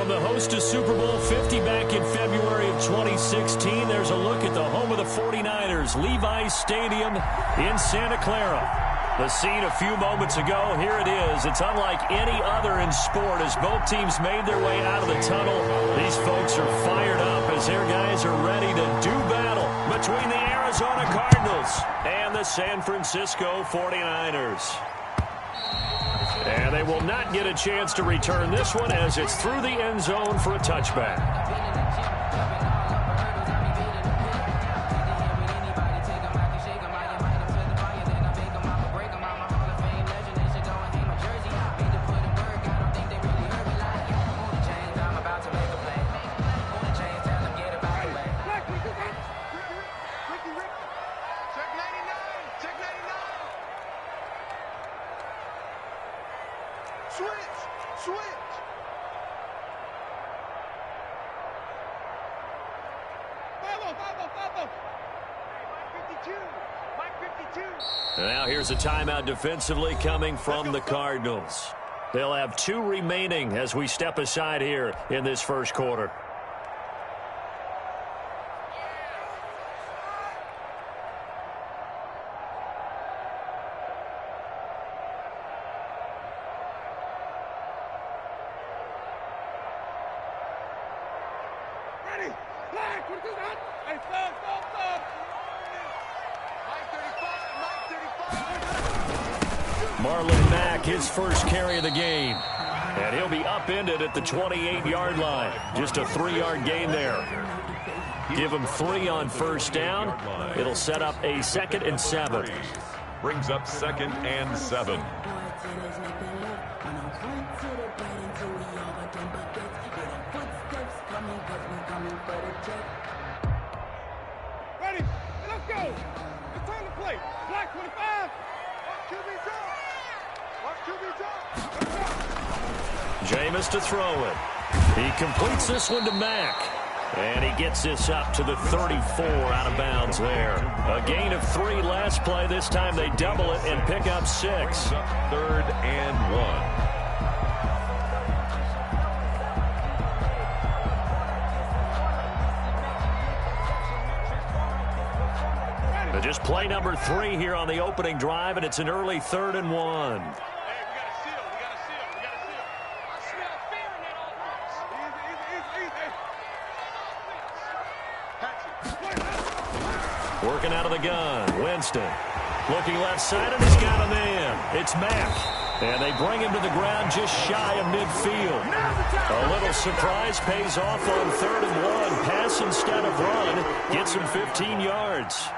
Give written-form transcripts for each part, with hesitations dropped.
From the host to Super Bowl 50 back in February of 2016, there's a look at the home of the 49ers, Levi's Stadium in Santa Clara. The scene a few moments ago, here it is. It's unlike any other in sport as both teams made their way out of the tunnel. These folks are fired up as their guys are ready to do battle between the Arizona Cardinals and the San Francisco 49ers. And they will not get a chance to return this one as it's through the end zone for a touchback. And now here's a timeout defensively coming from the Cardinals. They'll have 2 remaining as we step aside here in this first quarter. His first carry of the game. And he'll be upended at the 28-yard line. Just a 3-yard gain there. Give him 3 on first down. It'll set up a 2nd and 7. Brings up 2nd and 7. Ready? Let's go. It's time to play. Black 25. QB drop. Jameis to throw it. He completes this one to Mack. And he gets this up to the 34 out of bounds there. A gain of 3 last play. This time they double it and pick up 6. 3rd and 1. Just play number 3 here on the opening drive, and it's an early 3rd and 1. Working out of the gun, Winston. Looking left side, and he's got a man. It's Mack. And they bring him to the ground just shy of midfield. A little surprise pays off on 3rd and 1. Pass instead of run. Gets him 15 yards.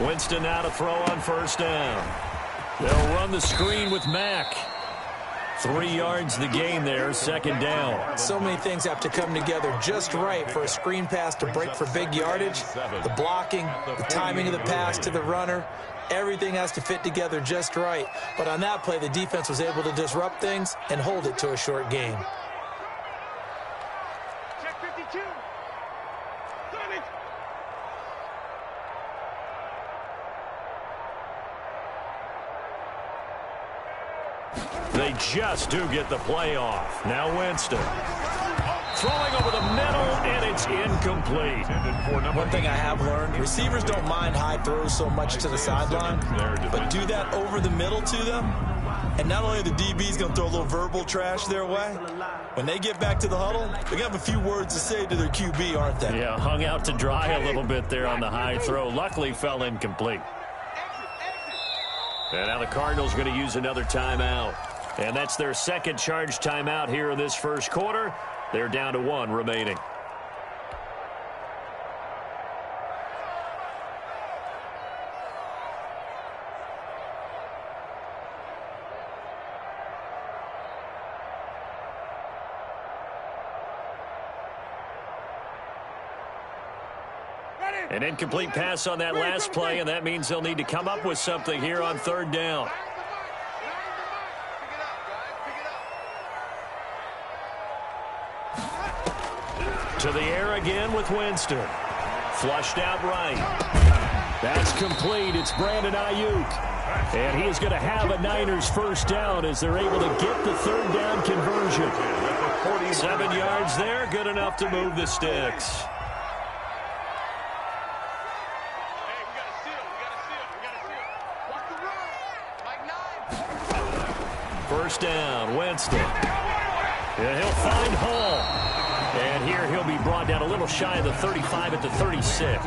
Winston now to throw on first down. They'll run the screen with Mack. 3 yards the gain there, 2nd down. So many things have to come together just right for a screen pass to break for big yardage. The blocking, the timing of the pass to the runner, everything has to fit together just right. But on that play, the defense was able to disrupt things and hold it to a short gain. They just do get the play off. Now Winston. Throwing over the middle, and it's incomplete. One thing I have learned, receivers don't mind high throws so much to the sideline, but do that over the middle to them, and not only are the DBs going to throw a little verbal trash their way, when they get back to the huddle, they're going to have a few words to say to their QB, aren't they? Yeah, hung out to dry a little bit there on the high throw. Luckily fell incomplete. And now the Cardinals going to use another timeout. And that's their 2nd charge timeout here in this first quarter. They're down to 1 remaining. An incomplete pass on that last play, and that means they'll need to come up with something here on 3rd down. To the air again with Winston. Flushed out right. That's complete. It's Brandon Ayuk. And he is going to have a Niners first down as they're able to get the third down conversion. 7 yards there, good enough to move the sticks. First down, Winston. And he'll find Hall. And here he'll be brought down a little shy of the 35 at the 36.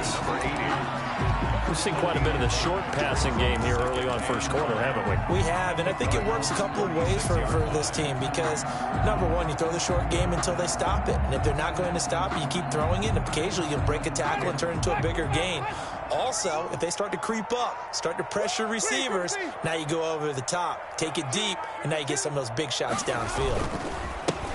We've seen quite a bit of the short passing game here early on first quarter, haven't we? We have, and I think it works a couple of ways for this team because, number one, you throw the short game until they stop it. And if they're not going to stop it, you keep throwing it, and occasionally you'll break a tackle and turn it into a bigger gain. Also, if they start to creep up, start to pressure receivers, now you go over the top, take it deep, and now you get some of those big shots downfield.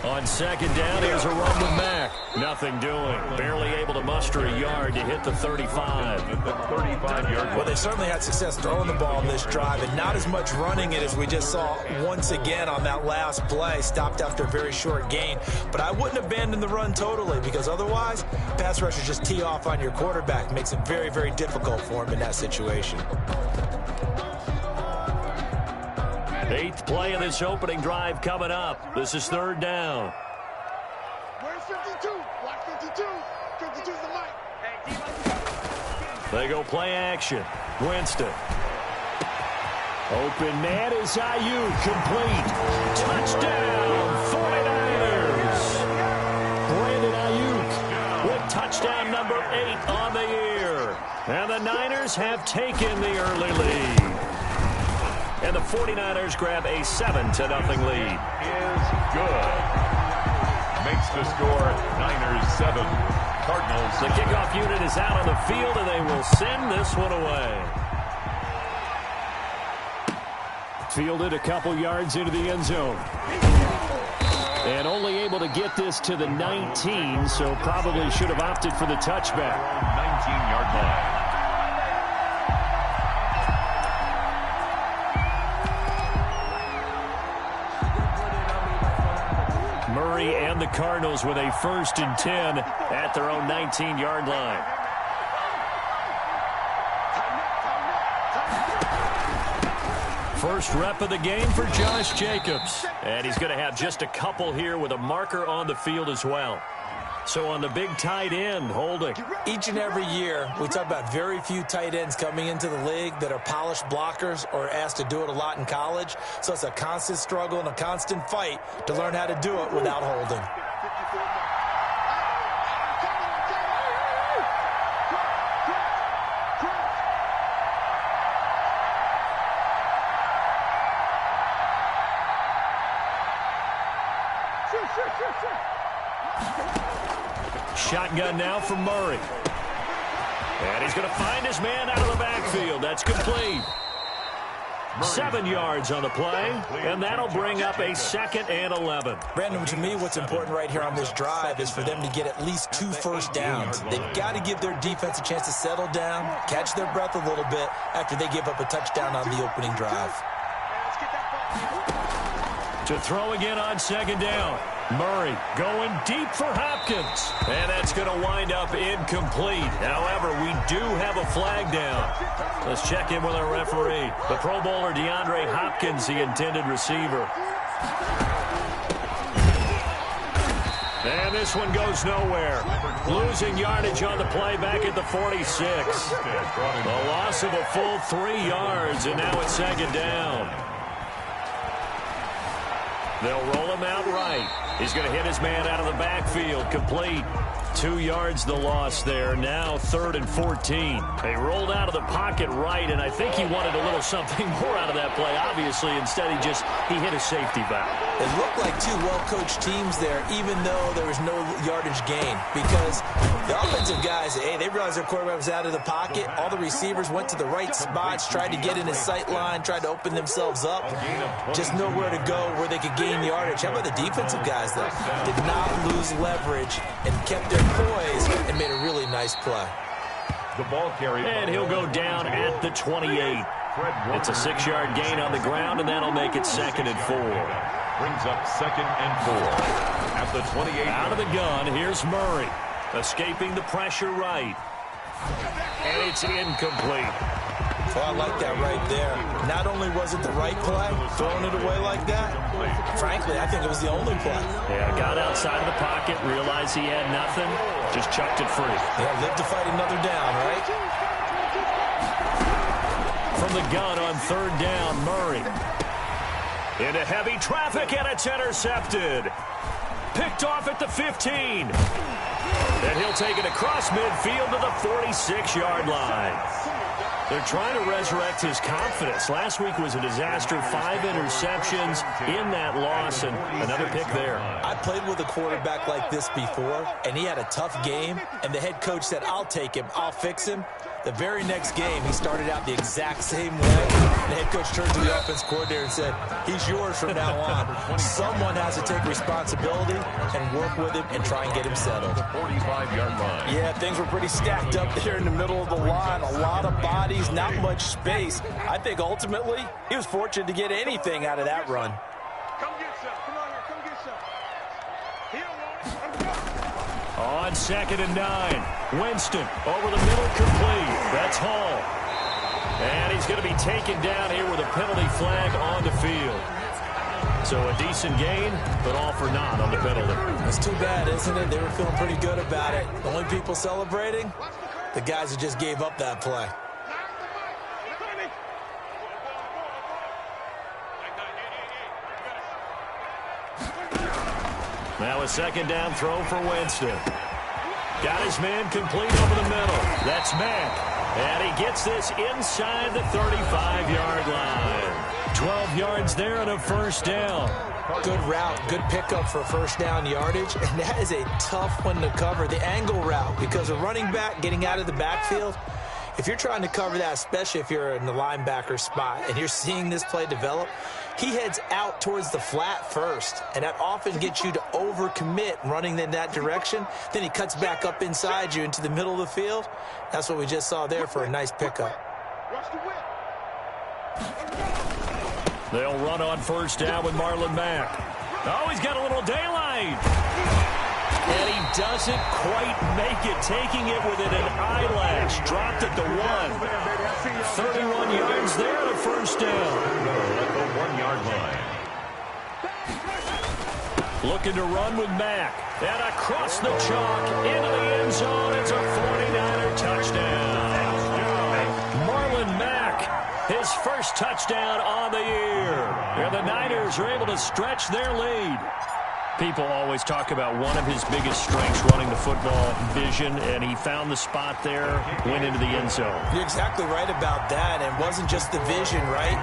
On second down, here's a run with Mack. Nothing doing. Barely able to muster a yard to hit the 35. The 35-yard. Well, they certainly had success throwing the ball on this drive, and not as much running it as we just saw once again on that last play. Stopped after a very short gain. But I wouldn't abandon the run totally because otherwise, pass rushers just tee off on your quarterback. Makes it very, very difficult for him in that situation. 8th play of this opening drive coming up. This is third down. Where's 52? Block 52. 52's the mic. They go play action. Winston. Open man is Ayuk. Complete. Touchdown, 49ers. Brandon Ayuk with touchdown number 8 on the year. And the Niners have taken the early lead. And the 49ers grab a 7-0 lead. Is good. Makes the score Niners 7. Cardinals. The kickoff unit is out on the field, and they will send this one away. Fielded a couple yards into the end zone. And only able to get this to the 19, so probably should have opted for the touchback. 19-yard line. Murray and the Cardinals with a 1st and 10 at their own 19-yard line. First rep of the game for Josh Jacobs. And he's going to have just a couple here with a marker on the field as well. So on the big tight end, holding. Each and every year, we talk about very few tight ends coming into the league that are polished blockers or asked to do it a lot in college. So it's a constant struggle and a constant fight to learn how to do it without holding. Shotgun now from Murray. And he's going to find his man out of the backfield. That's complete. 7 yards on the play, and that'll bring up a 2nd and 11. Brandon, to me, what's important right here on this drive is for them to get at least 2 first downs. They've got to give their defense a chance to settle down, catch their breath a little bit after they give up a touchdown on the opening drive. To throw again on 2nd down. Murray going deep for Hopkins. And that's going to wind up incomplete. However, we do have a flag down. Let's check in with our referee. The Pro Bowler DeAndre Hopkins, the intended receiver. And this one goes nowhere. Losing yardage on the play back at the 46. A loss of a full 3 yards, and now it's 2nd down. They'll roll him out right. He's going to hit his man out of the backfield. Complete. 2 yards the loss there. Now 3rd and 14. They rolled out of the pocket right, and I think he wanted a little something more out of that play. Obviously, instead he hit a safety valve. It looked like 2 well-coached teams there, even though there was no yardage gain. Because the offensive guys, they realized their quarterback was out of the pocket. All the receivers went to the right spots, tried to get in his sight line, tried to open themselves up. Just nowhere to go where they could gain yardage. How about the defensive guys, though? Did not lose leverage and kept their poise and made a really nice play. The ball carried. And he'll go down at the 28. It's a 6-yard gain on the ground, and that'll make it 2nd and 4. Brings up 2nd and 4. At the 28. Out of the gun, here's Murray. Escaping the pressure right. And it's incomplete. Well, I like that right there. Not only was it the right play, throwing it away like that, frankly, I think it was the only play. Yeah, got outside of the pocket, realized he had nothing, just chucked it free. Yeah, live to fight another down, right? From the gun on third down, Murray. Into heavy traffic, and it's intercepted. Picked off at the 15. And he'll take it across midfield to the 46-yard line. They're trying to resurrect his confidence. Last week was a disaster. 5 interceptions in that loss, and another pick there. I played with a quarterback like this before, and he had a tough game, and the head coach said, I'll take him, I'll fix him. The very next game, he started out the exact same way. The head coach turned to the offense coordinator and said, he's yours from now on. Someone has to take responsibility and work with him and try and get him settled. 45-yard line. Yeah, things were pretty stacked up there in the middle of the line. A lot of bodies, not much space. I think ultimately he was fortunate to get anything out of that run. Come get some. Come on here. Come get some. Here, Lawrence. On 2nd and 9, Winston over the middle, complete. That's Hall. And he's going to be taken down here with a penalty flag on the field. So a decent gain, but all for naught on the penalty. That's too bad, isn't it? They were feeling pretty good about it. The only people celebrating, the guys who just gave up that play. Now a 2nd down throw for Winston. Got his man complete over the middle. That's Mack. And he gets this inside the 35-yard line. 12 yards there and a first down. Good route, good pickup for first down yardage, and that is a tough one to cover. The angle route, because a running back getting out of the backfield, if you're trying to cover that, especially if you're in the linebacker spot and you're seeing this play develop, he heads out towards the flat first, and that often gets you to overcommit running in that direction. Then he cuts back up inside you into the middle of the field. That's what we just saw there for a nice pickup. They'll run on first down with Marlon Mack. Oh, he's got a little daylight. And he doesn't quite make it, taking it within an eyelash. Dropped at the 1. 31 yards there, the first down. At the 1-yard line. Looking to run with Mack. And across the chalk, into the end zone. It's a 49er touchdown. Marlon Mack, his first touchdown on the year. And the Niners are able to stretch their lead. People always talk about one of his biggest strengths, running the football, vision, and he found the spot there, went into the end zone. You're exactly right about that, and it wasn't just the vision, right?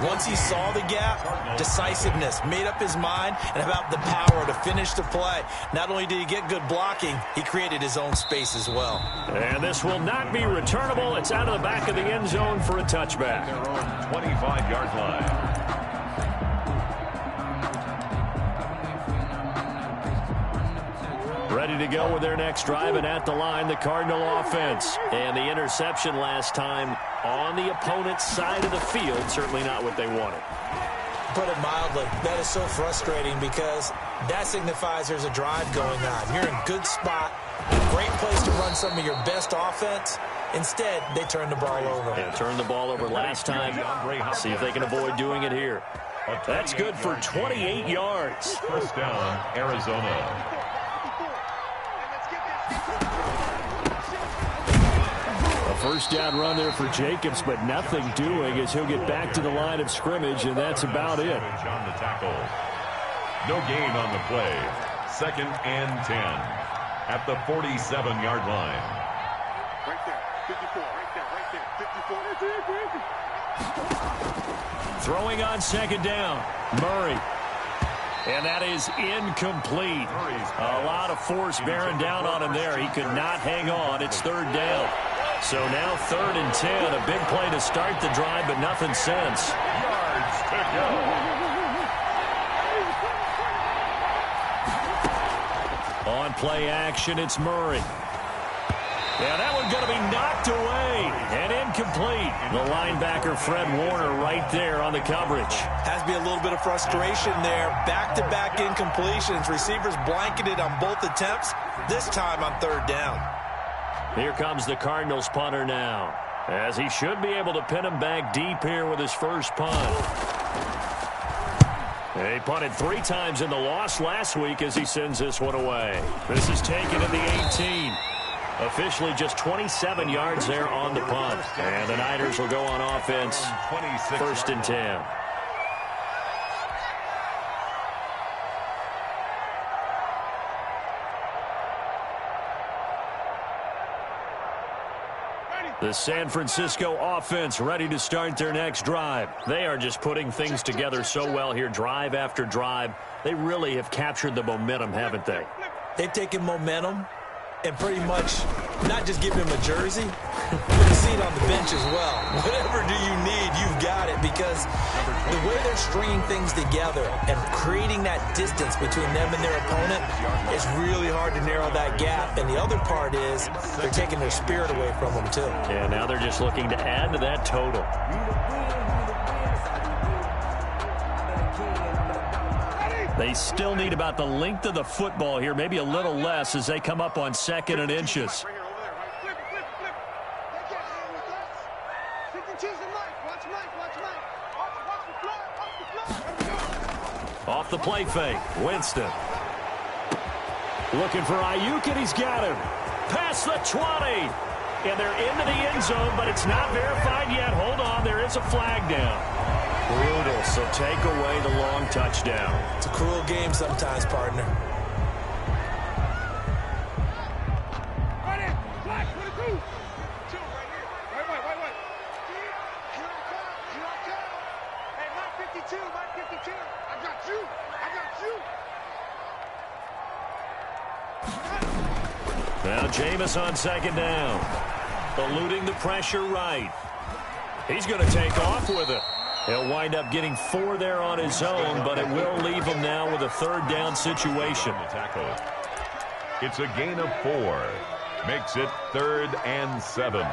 Once he saw the gap, decisiveness, made up his mind, and about the power to finish the play. Not only did he get good blocking, he created his own space as well. And this will not be returnable. It's out of the back of the end zone for a touchback. Their own 25-yard line. Ready to go with their next drive, and at the line, the Cardinal offense. And the interception last time on the opponent's side of the field, certainly not what they wanted. Put it mildly, that is so frustrating because that signifies there's a drive going on. You're in a good spot, great place to run some of your best offense. Instead, they turn the ball over. Yeah, turned the ball over last time. See if they can avoid doing it here. That's good for 28 yards. First down, Arizona. First down run there for Jacobs, but nothing doing as he'll get back to the line of scrimmage, and that's about it. On the tackle. No gain on the play. 2nd and 10 at the 47-yard line. Right there, 54, right there, 54. Throwing on 2nd down, Murray. And that is incomplete. A lot of force bearing down on him there. He could not hang on. It's 3rd down. So now 3rd and 10. A big play to start the drive, but nothing since. Yards to go. On play action, it's Murray. Yeah, that one's going to be knocked away and incomplete. The linebacker, Fred Warner, right there on the coverage. Has to be a little bit of frustration there. Back-to-back incompletions. Receivers blanketed on both attempts, this time on third down. Here comes the Cardinals punter now, as he should be able to pin him back deep here with his first punt. He punted 3 times in the loss last week as he sends this one away. This is taken at the 18. Officially just 27 yards there on the punt. And the Niners will go on offense, 1st and 10. The San Francisco offense ready to start their next drive. They are just putting things together so well here, drive after drive. They really have captured the momentum, haven't they? They've taken momentum and pretty much not just give him a jersey, but a seat on the bench as well. Whatever do you need, you've got it, because the way they're stringing things together and creating that distance between them and their opponent is really hard to narrow that gap. And the other part is they're taking their spirit away from them, too. Yeah, now they're just looking to add to that total. They still need about the length of the football here, maybe a little less as they come up on 2nd and inches. Off the play fake, Winston. Looking for Ayuk, and he's got him. Past the 20. And they're into the end zone, but it's not verified yet. Hold on, there is a flag down. Brutal, so take away the long touchdown. It's a cruel game sometimes, partner. Right in. Black, 22. 2 right here. Wait. Here I come. Hey, my 52. I got you. Now Jameis on 2nd down. Eluding the pressure right. He's going to take off with it. He'll wind up getting 4 there on his own, but it will leave him now with a 3rd down situation. It's a gain of 4. Makes it 3rd and 7.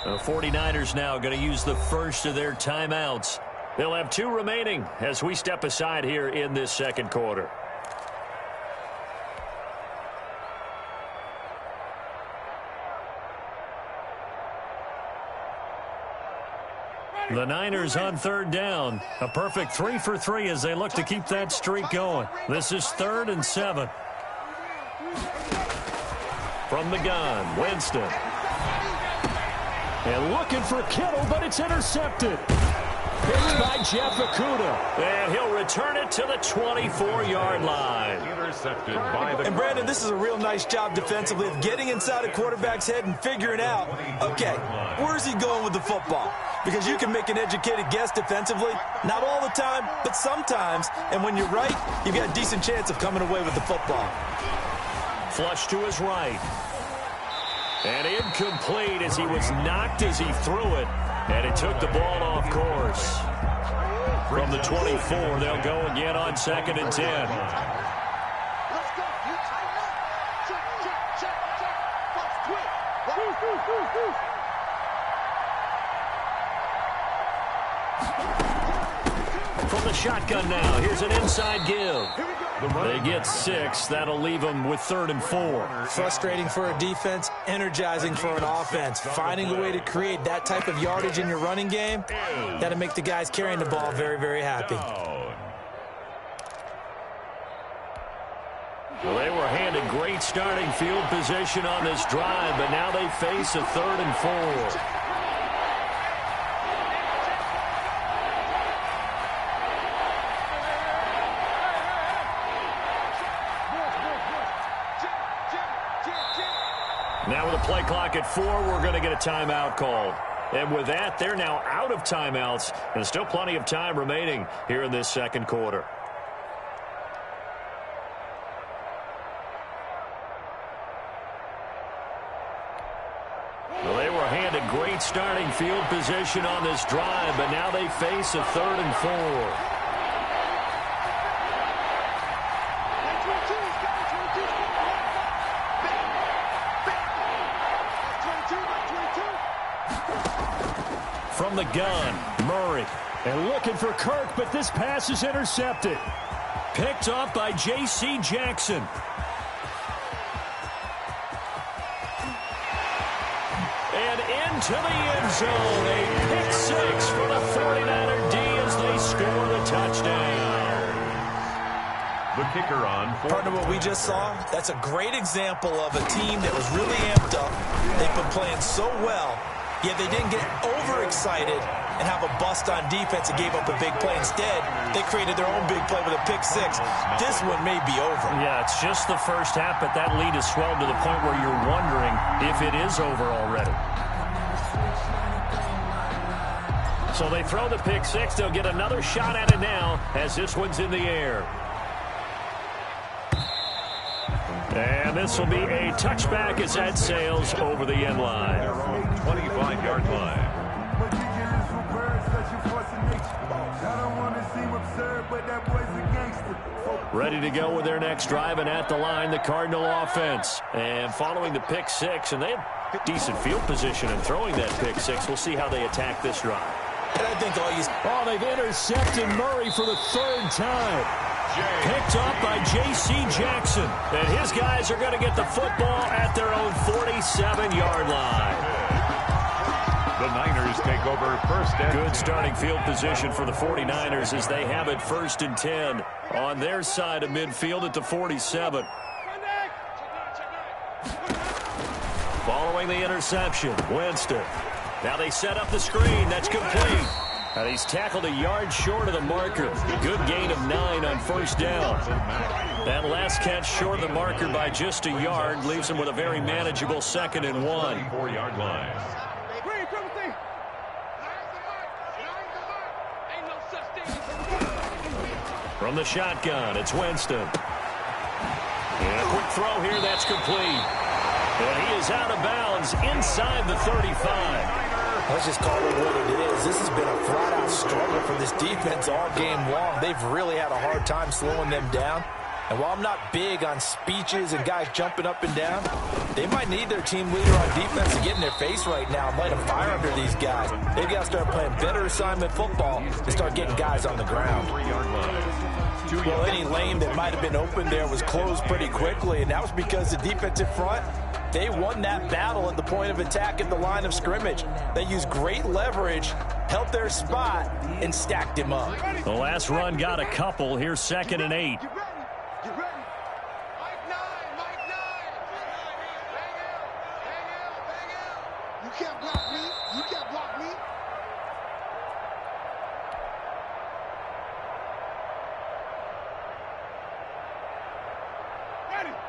The 49ers now going to use the first of their timeouts. They'll have 2 remaining as we step aside here in this 2nd quarter. The Niners on 3rd down. A perfect 3 for 3 as they look to keep that streak going. This is 3rd and 7. From the gun, Winston. And looking for Kittle, but it's intercepted. Picked by Jeff Okudah. And he'll return it to the 24-yard line. Intercepted by the... And, Brandon, this is a real nice job defensively of getting inside a quarterback's head and figuring out, okay, where's he going with the football? Because you can make an educated guess defensively. Not all the time, but sometimes. And when you're right, you've got a decent chance of coming away with the football. Flush to his right. And incomplete as he was knocked as he threw it. And it took the ball off course. From the 24, they'll go again on 2nd and 10. Let's go. You tighten up. Check. Folks, quick. From the shotgun now, here's an inside give. They get 6. That'll leave them with 3rd and 4. Frustrating for a defense, energizing for an offense. Finding a way to create that type of yardage in your running game, that'll make the guys carrying the ball very, very happy. Well, they were handed great starting field position on this drive, but now they face a 3rd and 4. Now with a play clock at 4, we're going to get a timeout called. And with that, they're now out of timeouts. And still plenty of time remaining here in this 2nd quarter. a great starting field position on this drive, but now they face a 3rd and 4. From the gun, Murray. And looking for Kirk, but this pass is intercepted. Picked up by J.C. Jackson. And into the end zone. A pick 6 for the 49er D as they score the touchdown. The kicker on. Partner, what we just saw, that's a great example of a team that was really amped up. They've been playing so well, yet they didn't get overexcited and have a bust on defense and gave up a big play. Instead, they created their own big play with a pick 6. This one may be over. Yeah, it's just the first half, but that lead has swelled to the point where you're wondering if it is over already. So they throw the pick 6. They'll get another shot at it now as this one's in the air. And this will be a touchback as that sails over the end line. Their own 25-yard line. Ready to go with their next drive, and at the line, the Cardinal offense. And following the pick 6, and they have decent field position in throwing that pick 6. We'll see how they attack this drive. And I think they've intercepted Murray for the 3rd time. Picked up by J.C. Jackson. And his guys are going to get the football at their own 47-yard line. The Niners take over 1st and 10. Good starting field position for the 49ers as they have it 1st and 10 on their side of midfield at the 47. Following the interception, Winston. Now they set up the screen. That's complete. And he's tackled a yard short of the marker. Good gain of 9 on 1st down. That last catch short of the marker by just a yard leaves him with a very manageable 2nd and 1. 4-yard line. From the shotgun, it's Winston. And a quick throw here, that's complete. And he is out of bounds inside the 35. Let's just call it what it is. This has been a flat-out struggle for this defense all game long. They've really had a hard time slowing them down. And while I'm not big on speeches and guys jumping up and down, they might need their team leader on defense to get in their face right now and light a fire under these guys. They've got to start playing better assignment football and start getting guys on the ground. 3-yard line. Well, any lane that might have been open there was closed pretty quickly, and that was because the defensive front, they won that battle at the point of attack at the line of scrimmage. They used great leverage, held their spot, and stacked him up. The last run got a couple. Here's 2nd and 8. Get ready. Get ready. Mike 9. Mike 9. Bang out. Bang out. Bang out. You can't block me. You can't block me.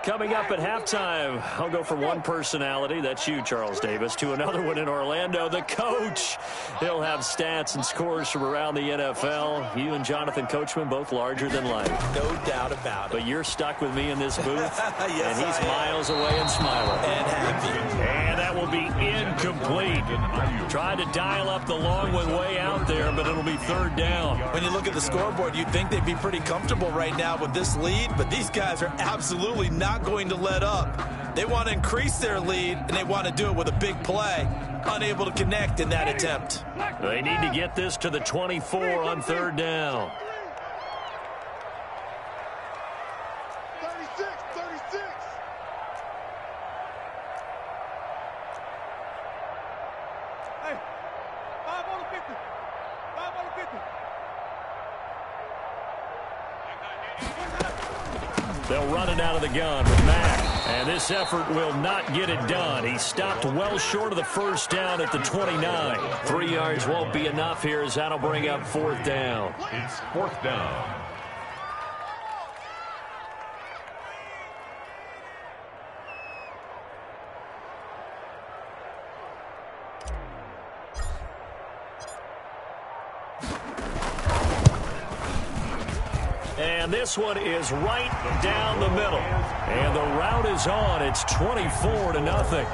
Coming up at halftime, I'll go from one personality, that's you, Charles Davis, to another one in Orlando, the coach. He'll have stats and scores from around the NFL. You and Jonathan Coachman, both larger than life. No doubt about it. But you're stuck with me in this booth, Yes, and he's miles away and smiling. And happy. And that will be incomplete. Tried to dial up the long one way out there, but it'll be 3rd down. When you look at the scoreboard, you'd think they'd be pretty comfortable right now with this lead, but these guys are absolutely not going to let up. They want to increase their lead, and they want to do it with a big play. Unable to connect in that attempt. They need to get this to the 24 on 3rd down. 36. 36. Hey, 5 on the 50. 5 on the 50. They'll run it out of the gun with Mack. And this effort will not get it done. He stopped well short of the 1st down at the 29. 3 yards won't be enough here as that'll bring up 4th down. It's 4th down. And this one is right down the middle. And the route is on. It's 24-0.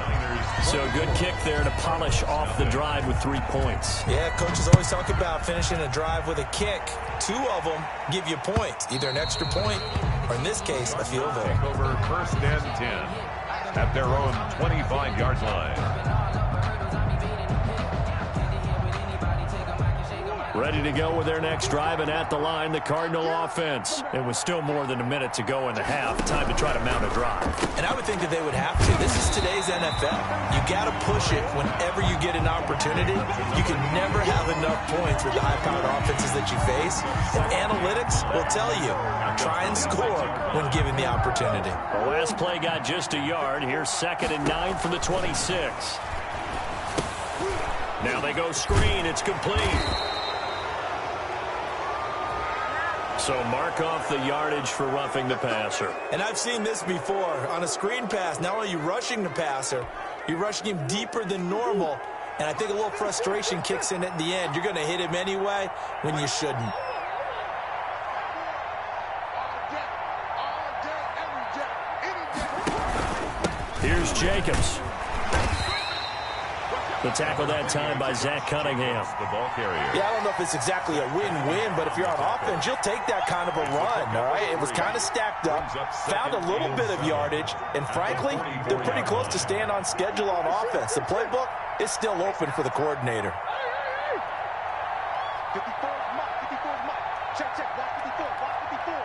So a good kick there to polish off the drive with 3 points. Yeah, coaches always talk about finishing a drive with a kick. 2 of them give you points, either an extra point or, in this case, a field goal. Take over 1st and 10 at their own 25-yard line. Ready to go with their next drive, and at the line, the Cardinal offense. It was still more than a minute to go in the half. Time to try to mount a drive. And I would think that they would have to. This is today's NFL. You got to push it whenever you get an opportunity. You can never have enough points with the high-powered offenses that you face. And analytics will tell you, try and score when given the opportunity. The last play got just a yard. Here's 2nd and 9 from the 26. Now they go screen. It's complete. So mark off the yardage for roughing the passer. And I've seen this before. On a screen pass, not only are you rushing the passer, you're rushing him deeper than normal. And I think a little frustration kicks in at the end. You're going to hit him anyway when you shouldn't. Here's Jacobs. The tackle that time by Zach Cunningham. The ball carrier. Yeah, I don't know if it's exactly a win-win, but if you're on offense, you'll take that kind of a run, all right? It was kind of stacked up, found a little bit of yardage, and frankly, they're pretty close to staying on schedule on offense. The playbook is still open for the coordinator. 54 Mike, 54 Mike. Check, block 54, block 54.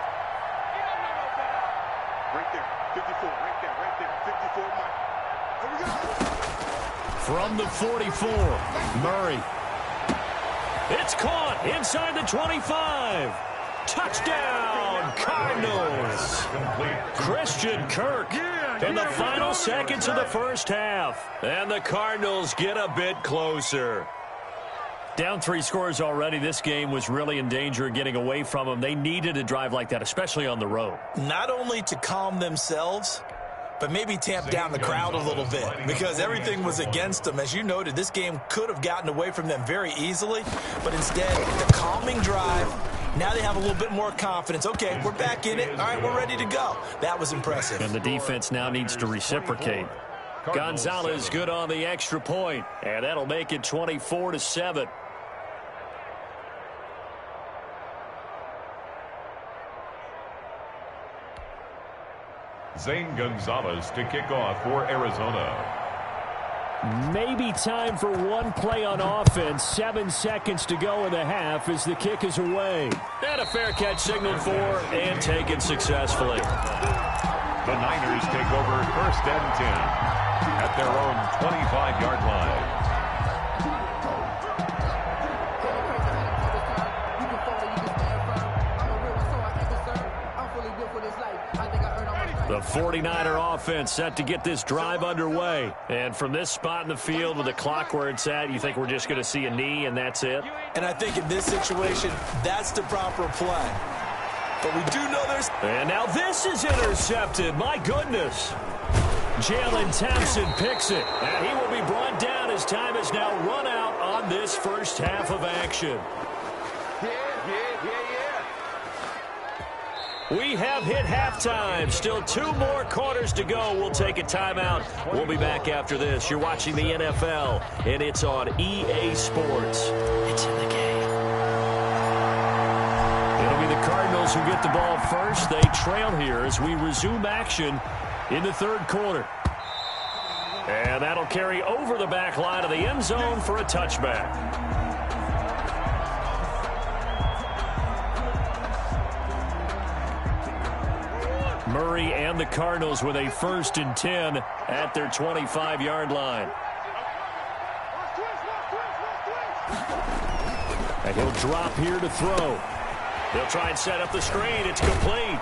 Right there, 54, right there, 54 Mike. Here we go. From the 44, Murray. It's caught inside the 25. Touchdown, Cardinals. Christian Kirk in the final seconds of the first half. And the Cardinals get a bit closer. Down 3 scores already. This game was really in danger of getting away from them. They needed a drive like that, especially on the road. Not only to calm themselves, but maybe tamp down the crowd a little bit because everything was against them. As you noted, this game could have gotten away from them very easily, but instead, the calming drive, now they have a little bit more confidence. Okay, we're back in it. All right, we're ready to go. That was impressive. And the defense now needs to reciprocate. Gonzalez good on the extra point, and that'll make it 24-7. Zane Gonzalez to kick off for Arizona. Maybe time for one play on offense. 7 seconds to go in the half as the kick is away. And a fair catch signaled for and taken successfully. The Niners take over 1st and 10 at their own 25-yard line. The 49er offense set to get this drive underway. And from this spot in the field with the clock where it's at, you think we're just going to see a knee and that's it? And I think in this situation, that's the proper play. But we do know there's... And now this is intercepted. My goodness. Jalen Thompson picks it. And he will be brought down as time has now run out on this first half of action. We have hit halftime. Still 2 more quarters to go. We'll take a timeout. We'll be back after this. You're watching the NFL, and it's on EA Sports. It's in the game. It'll be the Cardinals who get the ball first. They trail here as we resume action in the 3rd quarter. And that'll carry over the back line of the end zone for a touchback. Murray and the Cardinals with a 1st and 10 at their 25-yard line. And he'll drop here to throw. They'll try and set up the screen. It's complete.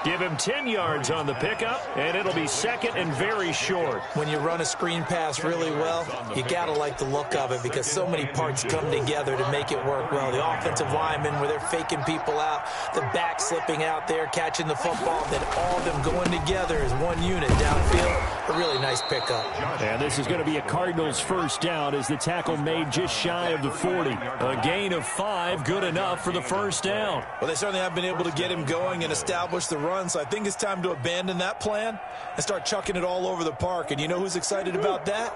Give him 10 yards on the pickup, and it'll be 2nd and very short. When you run a screen pass really well, you got to like the look of it because so many parts come together to make it work well. The offensive linemen where they're faking people out, the back slipping out there, catching the football, then all of them going together as one unit downfield. A really nice pickup. And this is going to be a Cardinals 1st down as the tackle made just shy of the 40. A gain of 5, good enough for the 1st down. Well, they certainly have been able to get him going and establish the run run, so I think it's time to abandon that plan and start chucking it all over the park. And you know who's excited about that?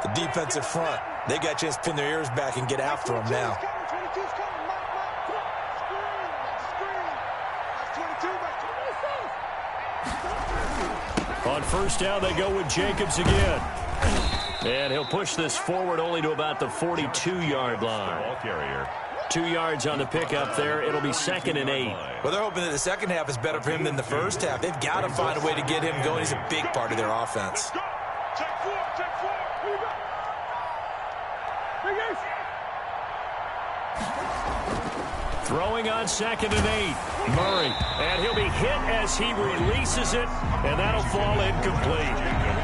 The defensive front. They got a chance to pin their ears back and get after them now. On first down, they go with Jacobs again. And he'll push this forward only to about the 42-yard line. Ball carrier. 2 yards on the pickup there. It'll be 2nd and 8. Well, they're hoping that the second half is better for him than the first half. They've got to find a way to get him going. He's a big part of their offense. Check four. Here we go. Big Ace. Throwing on 2nd and 8. Murray. And he'll be hit as he releases it, and that'll fall incomplete.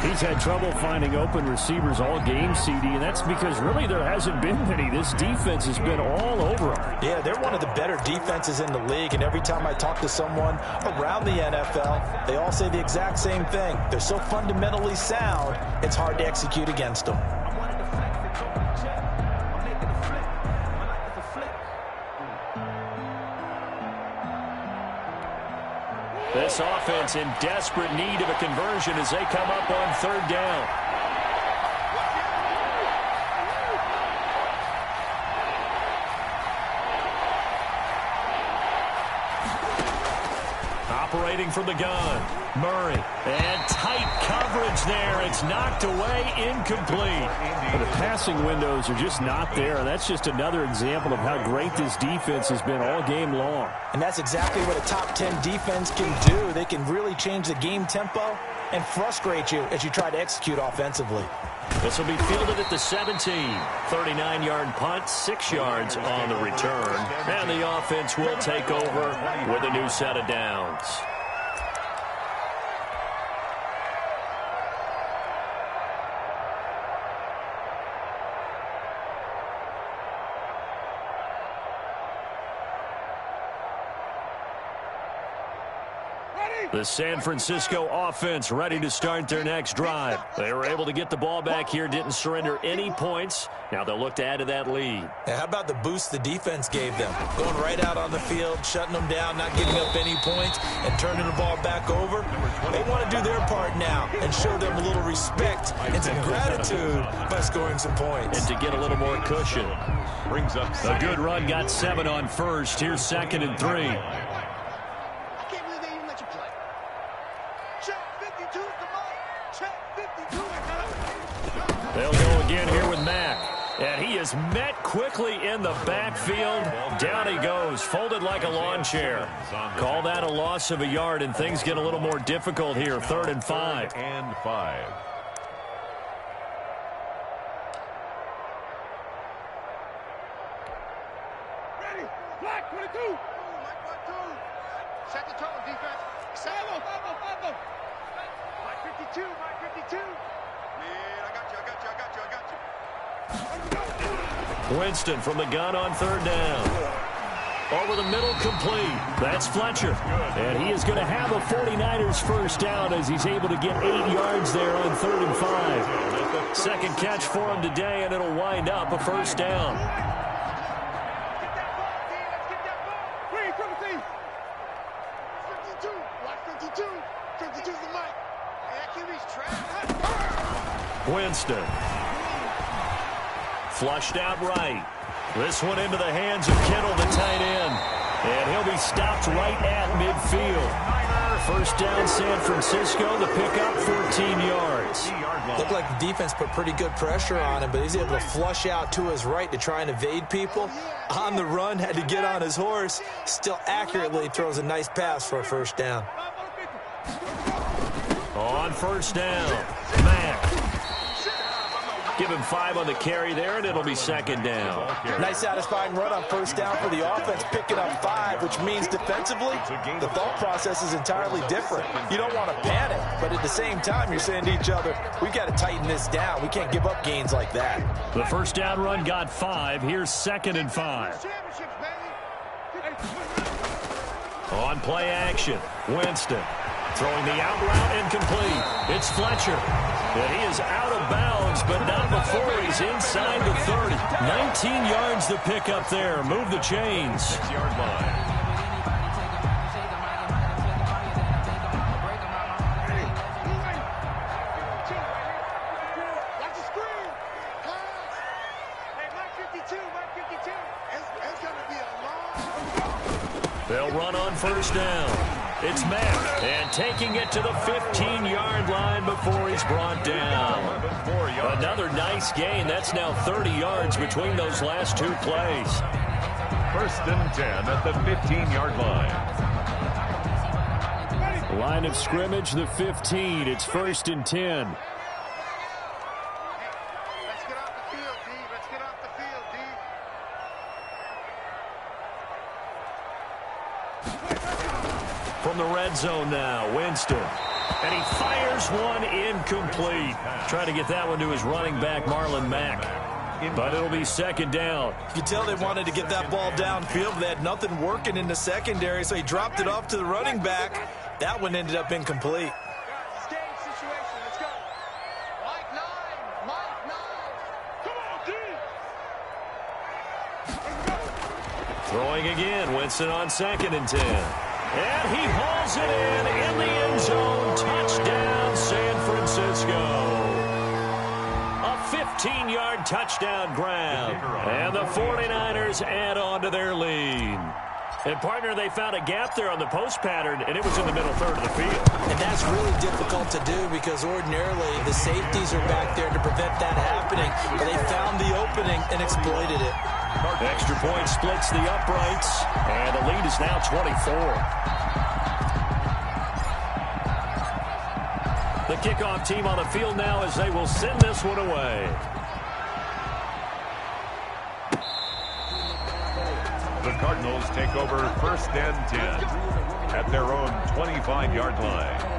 He's had trouble finding open receivers all game, CD, and that's because really there hasn't been many. This defense has been all over him. Yeah, they're one of the better defenses in the league, and every time I talk to someone around the NFL, they all say the exact same thing. They're so fundamentally sound, it's hard to execute against them. This offense in desperate need of a conversion as they come up on 3rd down. Operating from the gun, Murray. And tight coverage there. It's knocked away, incomplete. But the passing windows are just not there. And that's just another example of how great this defense has been all game long. And that's exactly what a top 10 defense can do. They can really change the game tempo and frustrate you as you try to execute offensively. This will be fielded at the 17. 39-yard punt, 6 yards on the return. And the offense will take over with a new set of downs. The San Francisco offense ready to start their next drive. They were able to get the ball back here, didn't surrender any points. Now they'll look to add to that lead. Now, how about the boost the defense gave them? Going right out on the field, shutting them down, not giving up any points, and turning the ball back over. They want to do their part now and show them a little respect and some gratitude by scoring some points. And to get a little more cushion. Brings up A good run, got 7 on first. Here's 2nd and 3. They'll go again here with Mack. And he is met quickly in the backfield. Down he goes, folded like a lawn chair. Call that a loss of a yard, and things get a little more difficult here. 3rd and 5. and 5. Ready. Black 22. Set the tone, defense. Follow. Black 52. Black 52. Man, I got you. Winston from the gun on 3rd down. Over the middle, complete. That's Fletcher. And he is going to have a 49ers first down as he's able to get 8 yards there on 3rd and 5. Second catch for him today, and it'll wind up a first down. Get that ball, D. Let's get that ball. Green, come to see. 52. Black 52. 52's the mic. Hey, that QB's trash. Winston. Flushed out right. This one into the hands of Kittle, the tight end. And he'll be stopped right at midfield. First down, San Francisco. The pickup, 14 yards. Looked like the defense put pretty good pressure on him, but he's able to flush out to his right to try and evade people. On the run, had to get on his horse. Still accurately throws a nice pass for a first down. On first down, Mack. Give him 5 on the carry there, and it'll be 2nd down. Nice satisfying run on first down for the offense, picking up 5, which means defensively, the thought process is entirely different. You don't want to panic, but at the same time, you're saying to each other, we've got to tighten this down. We can't give up gains like that. The first down run got 5. Here's 2nd and 5. On play action, Winston. Throwing the out route incomplete. It's Fletcher. And he is out of bounds, but not before he's inside the 30. 19 yards to pick up there. Move the chains. 6-yard line. They'll run on first down. It's Mack, and taking it to the 15-yard line before he's brought down. Another nice gain. That's now 30 yards between those last two plays. First and 10 at the 15-yard line. Line of scrimmage, the 15. It's first and 10. From the red zone now, Winston. And he fires one incomplete. Trying to get that one to his running back, Marlon Mack. But it'll be second down. You can tell they wanted to get that ball downfield, but they had nothing working in the secondary, so he dropped it off to the running back. That one ended up incomplete. Throwing again, Winston on second and 10. And he hauls it in the end zone. Touchdown, San Francisco. A 15-yard touchdown grab. And the 49ers add on to their lead. And, partner, they found a gap there on the post pattern, and it was in the middle third of the field. And that's really difficult to do because ordinarily the safeties are back there to prevent that happening. But they found the opening and exploited it. Extra point splits the uprights, and the lead is now 24. The kickoff team on the field now as they will send this one away. The Cardinals take over first and 10 at their own 25-yard line.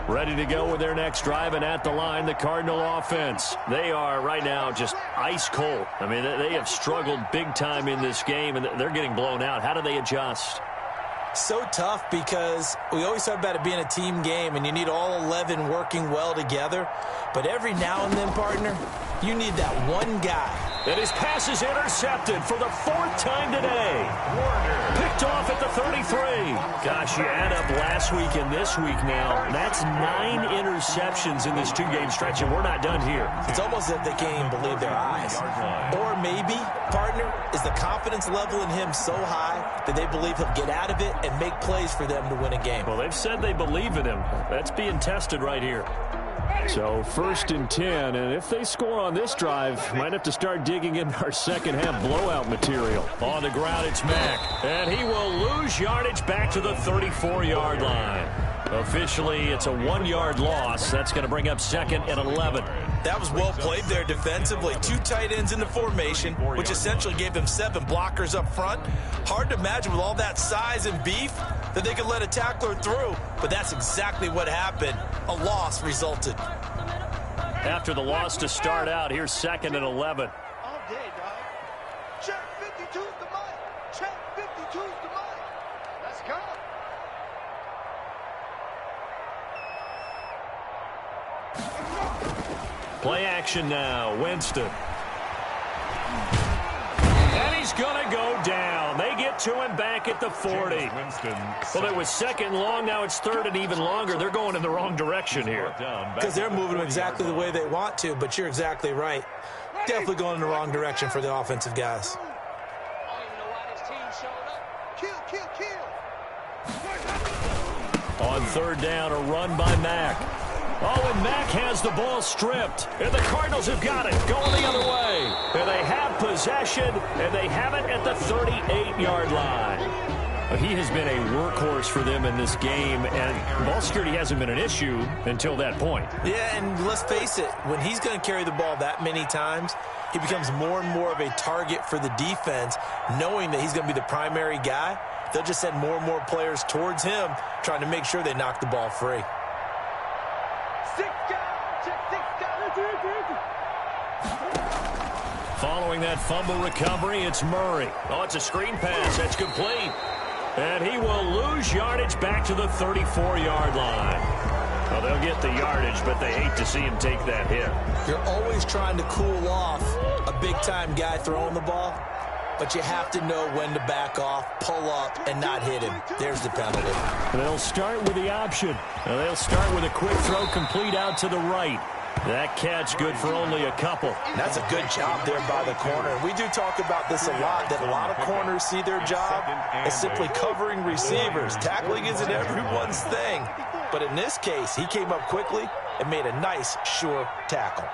Ready to go with their next drive, and at the line, the Cardinal offense. They are right now just ice cold. I mean, they have struggled big time in this game, and they're getting blown out. How do they adjust? So tough because we always talk about it being a team game, and you need all 11 working well together. But every now and then, partner, you need that one guy. And his pass is intercepted for the fourth time today. Picked off at the 33. Gosh, you add up last week and this week now. That's 9 interceptions in this two-game stretch, and we're not done here. It's almost as if they can't even believe their eyes. Or maybe, partner, is the confidence level in him so high that they believe he'll get out of it and make plays for them to win a game. Well, they've said they believe in him. That's being tested right here. So first and 10, and if they score on this drive, might have to start digging in our second half blowout material. On the ground, it's Mack, and he will lose yardage back to the 34-yard line. Officially, it's a 1-yard loss. That's going to bring up second and 11. That was well played there defensively. 2 tight ends in the formation, which essentially gave them 7 blockers up front. Hard to imagine with all that size and beef that they could let a tackler through, but that's exactly what happened. A loss resulted. After the loss to start out, here's second and 11. All day, dog. Check 52's the money. Check 52's the money. Let's go. Play action now. Winston. And he's going to go down. They get to him back at the 40. Well, it was second long. Now it's third and even longer. They're going in the wrong direction here. Because they're moving exactly the way they want to, but you're exactly right. Definitely going in the wrong direction for the offensive guys. On third down, a run by Mack. Oh, and Mack has the ball stripped. And the Cardinals have got it, going the other way. And they have possession, and they have it at the 38-yard line. He has been a workhorse for them in this game, and ball security hasn't been an issue until that point. Yeah, and let's face it, when he's going to carry the ball that many times, he becomes more and more of a target for the defense, knowing that he's going to be the primary guy. They'll just send more and more players towards him, trying to make sure they knock the ball free. Following that fumble recovery, it's Murray. Oh, it's a screen pass. That's complete. And he will lose yardage back to the 34-yard line. Well, they'll get the yardage, but they hate to see him take that hit. You're always trying to cool off a big-time guy throwing the ball. but you have to know when to back off, pull up, and not hit him. There's the penalty. They'll start with the option. They'll start with a quick throw complete out to the right. That catch good for only a couple. That's a good job there by the corner. And we do talk about this a lot, that a lot of corners see their job as simply covering receivers. Tackling isn't everyone's thing. But in this case, he came up quickly and made a nice, sure tackle.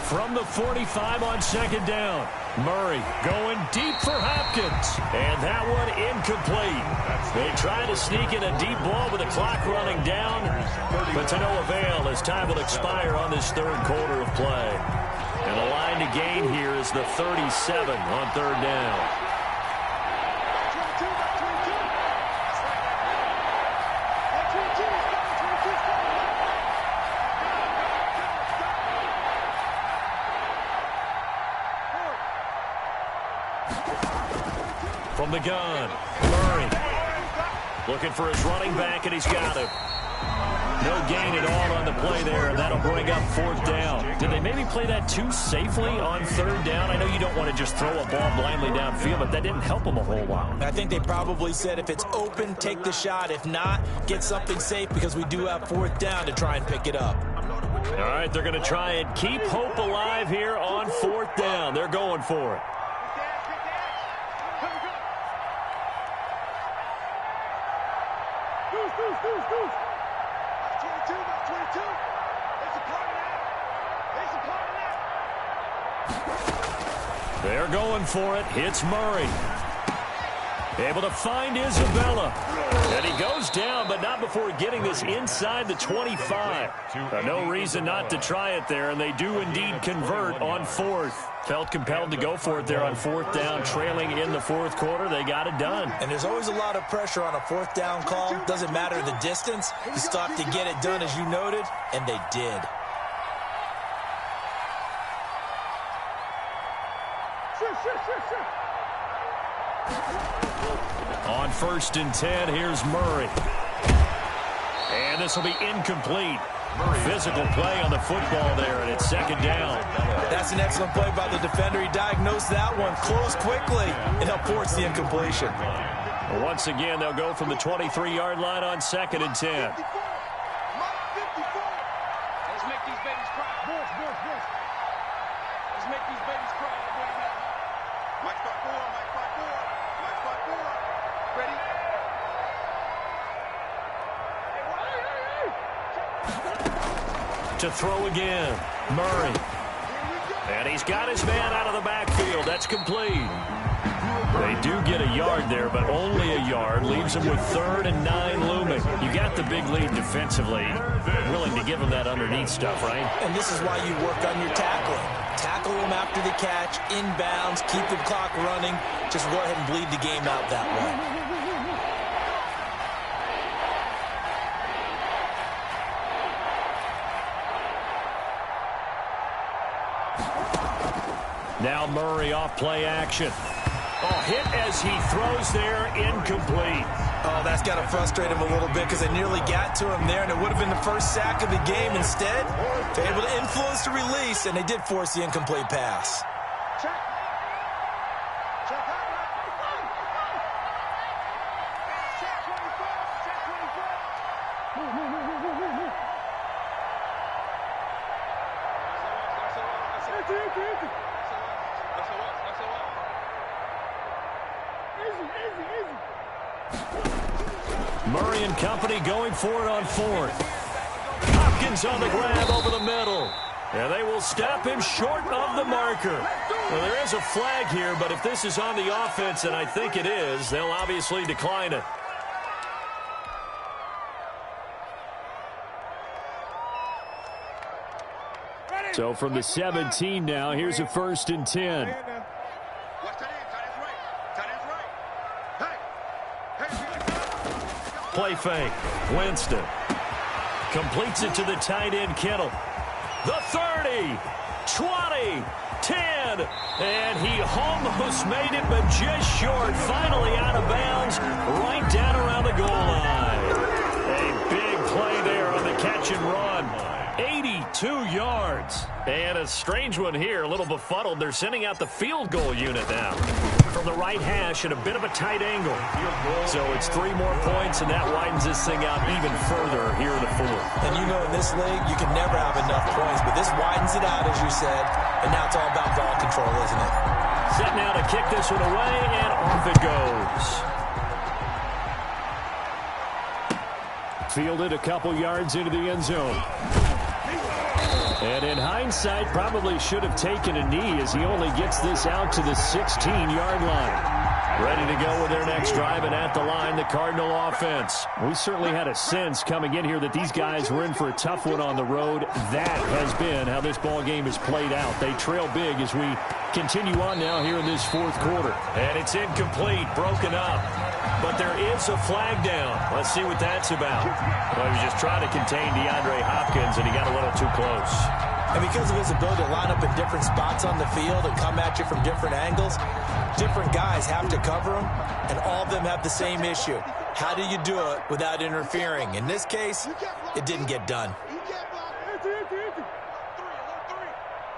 From the 45 on second down. Murray going deep for Hopkins. And that one incomplete. They try to sneak in a deep ball with the clock running down, but to no avail as time will expire on this third quarter of play. And the line to gain here is the 37 on third down. From the gun, Murray looking for his running back, and he's got him. No gain at all on the play there, and that'll bring up fourth down. Did they maybe play that too safely on third down? I know you don't want to just throw a ball blindly downfield, but that didn't help them a whole lot. I think they probably said if it's open, take the shot. If not, get something safe because we do have fourth down to try and pick it up. All right, they're going to try and keep hope alive here on fourth down. They're going for it. They're going for it. Hits Murray. Able to find Isabella. And he goes down, but not before getting this inside the 25. No reason not to try it there, and they do indeed convert on fourth. Felt compelled to go for it there on fourth down, trailing in the fourth quarter. They got it done. And there's always a lot of pressure on a fourth down call. Doesn't matter the distance. You still have to get it done, as you noted, and they did. On 1st and 10, here's Murray. And this will be incomplete. Physical play on the football there, and it's second down. That's an excellent play by the defender. He diagnosed that one, closed quickly, and upports the incompletion. Well, once again, they'll go from the 23-yard line on 2nd and 10. Let's make these babies cry. Let's make these babies cry. Mike spot 4, Mike spot 4, Mike spot 4. Ready? To throw again, Murray. And he's got his man out of the backfield. That's complete. They do get a yard there, but only a yard. Leaves them with 3rd and 9 looming. You got the big lead defensively. Willing to give them that underneath stuff, right? And this is why you work on your tackling. Tackle them after the catch, inbounds, keep the clock running. Just go ahead and bleed the game out that way. Now Murray off play action. Oh, hit as he throws there, incomplete. Oh, that's got to frustrate him a little bit because they nearly got to him there, and it would have been the first sack of the game. Instead, they're able to influence the release, and they did force the incomplete pass. Murray and company going for it on 4th. Hopkins on the grab over the middle. And they will stop him short of the marker. Well, there is a flag here, but if this is on the offense, and I think it is, they'll obviously decline it. So from the 17 now, here's a 1st and 10. Play fake. Winston completes it to the tight end, Kittle. The 30, 20, 10, and he almost made it, but just short. Finally out of bounds, right down around the goal line. A big play there on 2 yards. And a strange one here, a little befuddled. They're sending out the field goal unit now. From the right hash at a bit of a tight angle. So it's 3 more points, and that widens this thing out even further here in the 4th. And you know in this league, you can never have enough points, but this widens it out, as you said, and now it's all about ball control, isn't it? Set now to kick this one away, and off it goes. Fielded a couple yards into the end zone. And in hindsight, probably should have taken a knee as he only gets this out to the 16-yard line. Ready to go with their next drive, and at the line, the Cardinal offense. We certainly had a sense coming in here that these guys were in for a tough one on the road. That has been how this ball game is played out. They trail big as we continue on now here in this 4th quarter. And it's incomplete, broken up. But there is a flag down. Let's see what that's about. Well, he was just trying to contain DeAndre Hopkins, and he got a little too close. And because of his ability to line up in different spots on the field and come at you from different angles, different guys have to cover him, and all of them have the same issue. How do you do it without interfering? In this case, it didn't get done.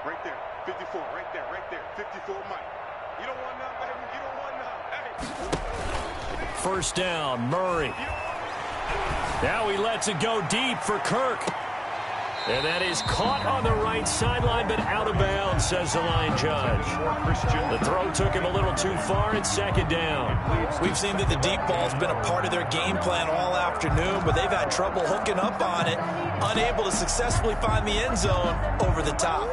Right there, 54, right there, 54, Mike. You don't want none, baby. You don't want none. Hey. First down, Murray. Now he lets it go deep for Kirk. And that is caught on the right sideline, but out of bounds, says the line judge. The throw took him a little too far. It's 2nd down. We've seen that the deep ball's been a part of their game plan all afternoon, but they've had trouble hooking up on it, unable to successfully find the end zone over the top.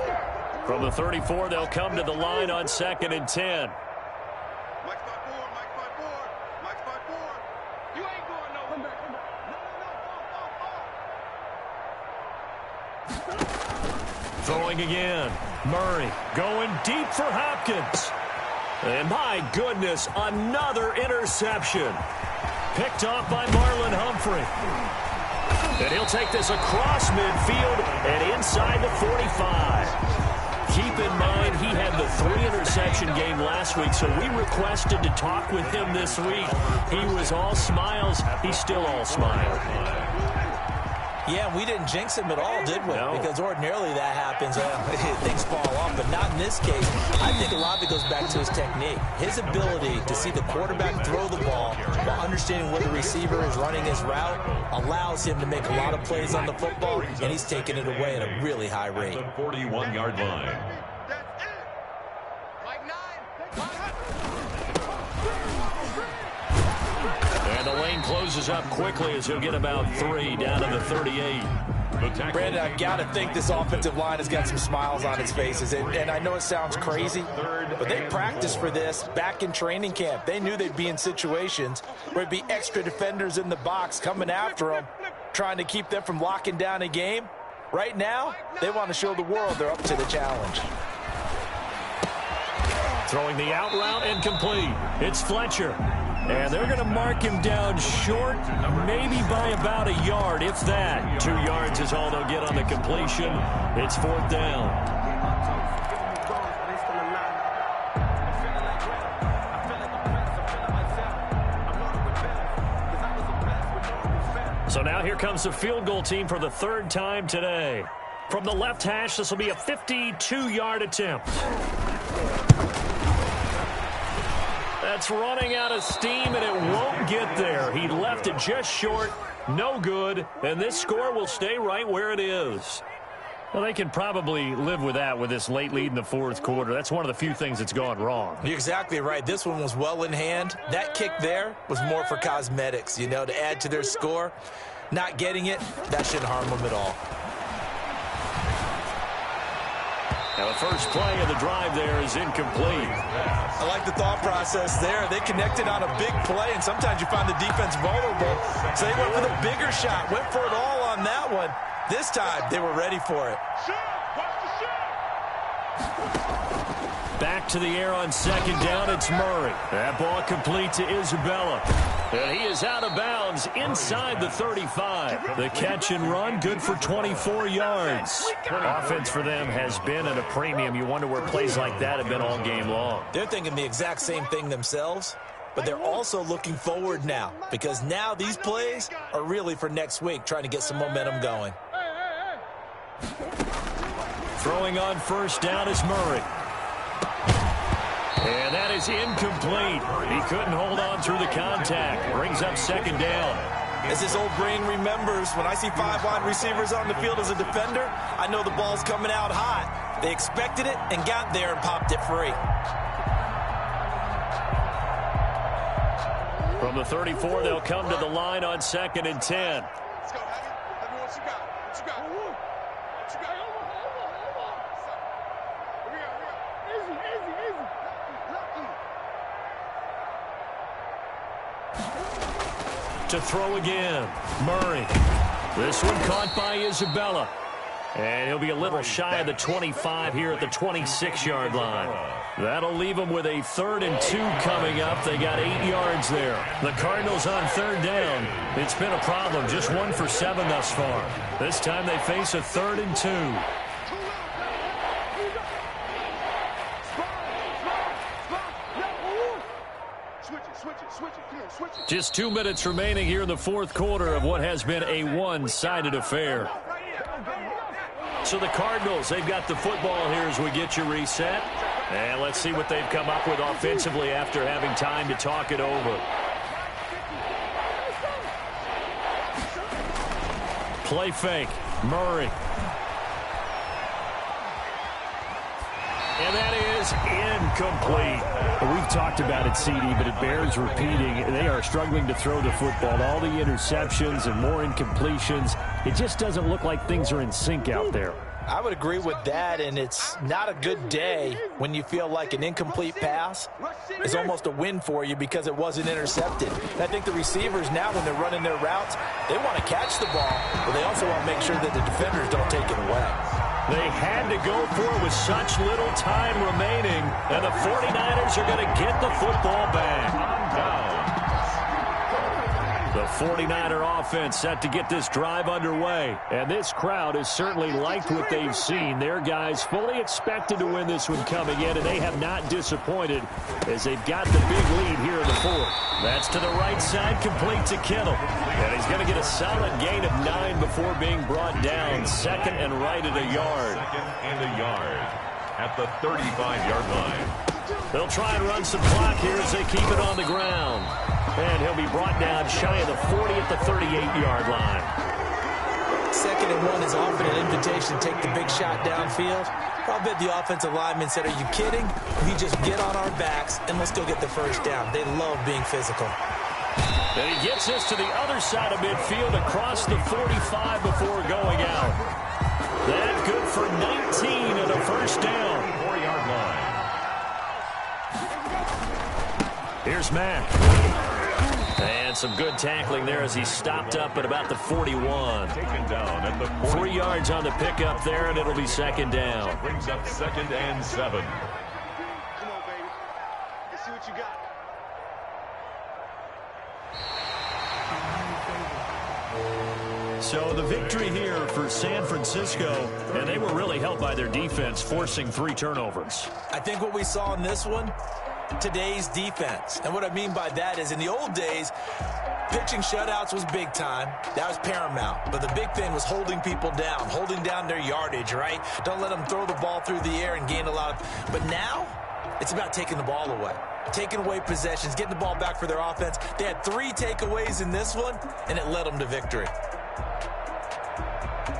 From the 34, they'll come to the line on 2nd and 10. Mike's my board, Mike's my board, Mike's my board. You ain't going nowhere. Throwing again. Murray going deep for Hopkins. And my goodness, another interception. Picked off by Marlon Humphrey. And he'll take this across midfield and inside the 45. Keep in mind, he had the 3-interception game last week, so we requested to talk with him this week. He was all smiles. He's still all smiles. Yeah, we didn't jinx him at all, did we? No. Because ordinarily that happens. Things fall off, but not in this case. I think a lot of it goes back to his technique. His ability to see the quarterback throw the ball while understanding where the receiver is running his route allows him to make a lot of plays on the football, and he's taking it away at a really high rate. The 41-yard line. That's it. Mike 9. And the lane closes up quickly as he'll get about 3 down to the 38. Brandon, I've got to think this offensive line has got some smiles on its faces. And I know it sounds crazy, but they practiced for this back in training camp. They knew they'd be in situations where there'd be extra defenders in the box coming after them, trying to keep them from locking down a game. Right now, they want to show the world they're up to the challenge. Throwing the out route incomplete. It's Fletcher. And they're going to mark him down short, maybe by about a yard, if that. 2 yards is all they'll get on the completion. It's 4th down. So now here comes the field goal team for the 3rd time today. From the left hash, this will be a 52-yard attempt. That's running out of steam, and it won't get there. He left it just short, no good, and this score will stay right where it is. Well, they can probably live with that with this late lead in the 4th quarter. That's one of the few things that's gone wrong. You're exactly right. This one was well in hand. That kick there was more for cosmetics, you know, to add to their score. Not getting it, that shouldn't harm them at all. Now, the first play of the drive there is incomplete. I like the thought process there. They connected on a big play, and sometimes you find the defense vulnerable. So they went for the bigger shot, went for it all on that one. This time, they were ready for it. Back to the air on 2nd down, it's Murray. That ball complete to Isabella. And he is out of bounds inside the 35. The catch and run, good for 24 yards. Offense for them has been at a premium. You wonder where plays like that have been all game long. They're thinking the exact same thing themselves, but they're also looking forward now because now these plays are really for next week, trying to get some momentum going. Throwing on first down is Murray. And that is incomplete. He couldn't hold on through the contact. Brings up second down. As his old brain remembers, when I see 5 wide receivers on the field as a defender, I know the ball's coming out hot. They expected it and got there and popped it free. From the 34, they'll come to the line on 2nd and 10. Let's go, Heavy. Heavy, what you got? What you got? What you got? Here we go, here we go. To throw again, Murray. This one caught by Isabella. And he'll be a little shy of the 25 here at the 26-yard line. That'll leave them with a 3rd and 2 coming up. They got 8 yards there. The Cardinals on 3rd down. It's been a problem. Just 1 for 7 thus far. This time they face a 3rd and 2. Just 2 minutes remaining here in the 4th quarter of what has been a one-sided affair. So the Cardinals, they've got the football here as we get you reset. And let's see what they've come up with offensively after having time to talk it over. Play fake. Murray. And that is incomplete. We've talked about it, CD, but it bears repeating. They are struggling to throw the football. All the interceptions and more incompletions. It just doesn't look like things are in sync out there. I would agree with that, and it's not a good day when you feel like an incomplete pass is almost a win for you because it wasn't intercepted. And I think the receivers now, when they're running their routes, they want to catch the ball, but they also want to make sure that the defenders don't take it away. They had to go for it with such little time remaining, and the 49ers are going to get the football back. The 49er offense set to get this drive underway, and this crowd has certainly liked what they've seen. Their guys fully expected to win this one coming in, and they have not disappointed as they've got the big lead here in the 4th. That's to the right side, complete to Kittle. And he's going to get a solid gain of 9 before being brought down. 2nd and right at a yard. 2nd and a yard at the 35-yard line. They'll try and run some clock here as they keep it on the ground. And he'll be brought down shy of the 40 at the 38-yard line. 2nd and 1 is often an invitation to take the big shot downfield. I'll bet the offensive lineman said, "Are you kidding? We just get on our backs and let's go get the first down." They love being physical. And he gets us to the other side of midfield across the 45 before going out. That good for 19 and a first down. 4-yard line. Here's Mack. And some good tackling there as he stopped up at about the 41. Taken down at the 40. 3 yards on the pickup there, and it'll be 2nd down. Brings up 2nd and 7. Come on, baby. Let's see what you got. So the victory here for San Francisco, and they were really helped by their defense, forcing 3 turnovers. I think what we saw in this one, today's defense. And what I mean by that is in the old days, pitching shutouts was big time. That was paramount. But the big thing was holding people down, holding down their yardage, right? Don't let them throw the ball through the air and gain a lot of... But now, it's about taking the ball away. Taking away possessions, getting the ball back for their offense. They had 3 takeaways in this one, and it led them to victory.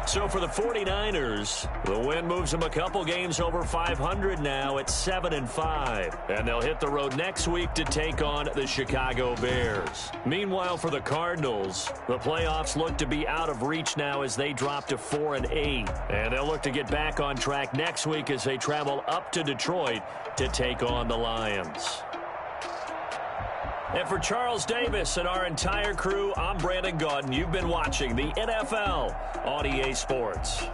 So for the 49ers, the win moves them a couple games over 500 now at 7-5. And they'll hit the road next week to take on the Chicago Bears. Meanwhile, for the Cardinals, the playoffs look to be out of reach now as they drop to 4-8. And they'll look to get back on track next week as they travel up to Detroit to take on the Lions. And for Charles Davis and our entire crew, I'm Brandon Gaudin. You've been watching the NFL on EA Sports.